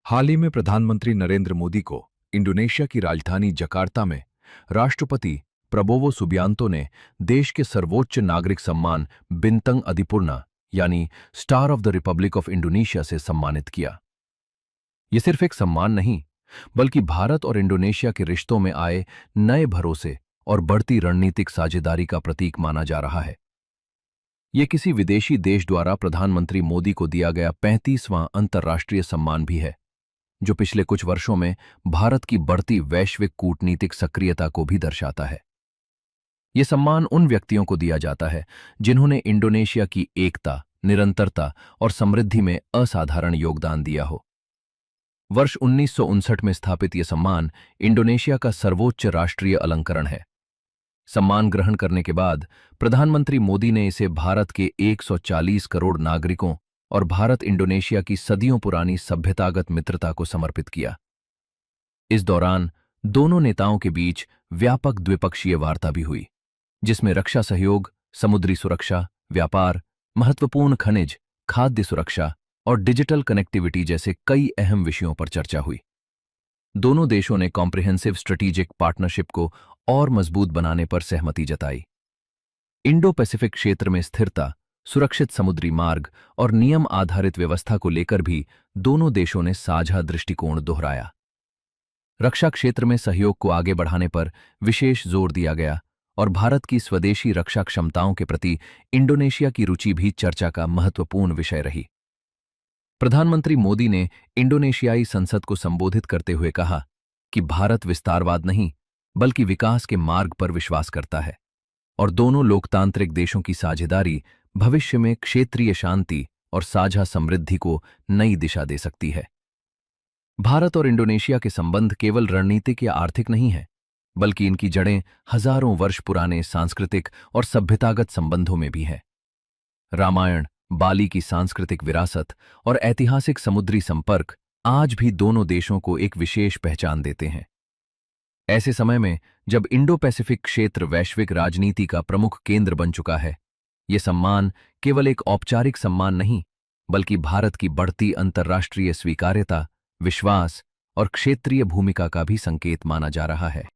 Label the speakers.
Speaker 1: हाल ही में प्रधानमंत्री नरेंद्र मोदी को इंडोनेशिया की राजधानी जकार्ता में राष्ट्रपति प्रबोवो सुबियांतो ने देश के सर्वोच्च नागरिक सम्मान बिंतंग अधिपुरना यानी star of the Republic of Indonesia से सम्मानित किया। यह सिर्फ एक सम्मान नहीं, बल्कि भारत और इंडोनेशिया के रिश्तों में आए नए भरोसे और बढ़ती रणनीतिक साझेदारी का प्रतीक माना जा रहा है। यह किसी विदेशी देश द्वारा प्रधानमंत्री मोदी को दिया गया 35वां अंतर्राष्ट्रीय सम्मान भी है, जो पिछले कुछ वर्षों में भारत की बढ़ती वैश्विक कूटनीतिक सक्रियता को भी दर्शाता है। यह सम्मान उन व्यक्तियों को दिया जाता है जिन्होंने इंडोनेशिया की एकता, निरंतरता और समृद्धि में असाधारण योगदान दिया हो। वर्ष 1959 में स्थापित यह सम्मान इंडोनेशिया का सर्वोच्च राष्ट्रीय अलंकरण है। सम्मान ग्रहण करने के बाद प्रधानमंत्री मोदी ने इसे भारत के 140 करोड़ नागरिकों और भारत इंडोनेशिया की सदियों पुरानी सभ्यतागत मित्रता को समर्पित किया। इस दौरान दोनों नेताओं के बीच व्यापक द्विपक्षीय वार्ता भी हुई, जिसमें रक्षा सहयोग, समुद्री सुरक्षा, व्यापार, महत्वपूर्ण खनिज, खाद्य सुरक्षा और डिजिटल कनेक्टिविटी जैसे कई अहम विषयों पर चर्चा हुई। दोनों देशों ने कॉम्प्रिहेंसिव स्ट्रेटेजिक पार्टनरशिप को और मजबूत बनाने पर सहमति जताई। इंडो पैसिफिक क्षेत्र में स्थिरता, सुरक्षित समुद्री मार्ग और नियम आधारित व्यवस्था को लेकर भी दोनों देशों ने साझा दृष्टिकोण दोहराया। रक्षा क्षेत्र में सहयोग को आगे बढ़ाने पर विशेष जोर दिया गया और भारत की स्वदेशी रक्षा क्षमताओं के प्रति इंडोनेशिया की रुचि भी चर्चा का महत्वपूर्ण विषय रही। प्रधानमंत्री मोदी ने इंडोनेशियाई संसद को संबोधित करते हुए कहा कि भारत विस्तारवाद नहीं, बल्कि विकास के मार्ग पर विश्वास करता है और दोनों लोकतांत्रिक देशों की साझेदारी भविष्य में क्षेत्रीय शांति और साझा समृद्धि को नई दिशा दे सकती है। भारत और इंडोनेशिया के संबंध केवल रणनीतिक या आर्थिक नहीं है, बल्कि इनकी जड़ें हजारों वर्ष पुराने सांस्कृतिक और सभ्यतागत संबंधों में भी हैं। रामायण, बाली की सांस्कृतिक विरासत और ऐतिहासिक समुद्री संपर्क आज भी दोनों देशों को एक विशेष पहचान देते हैं। ऐसे समय में जब इंडो पैसिफिक क्षेत्र वैश्विक राजनीति का प्रमुख केंद्र बन चुका है, ये सम्मान केवल एक औपचारिक सम्मान नहीं, बल्कि भारत की बढ़ती अंतर्राष्ट्रीय स्वीकार्यता, विश्वास और क्षेत्रीय भूमिका का भी संकेत माना जा रहा है।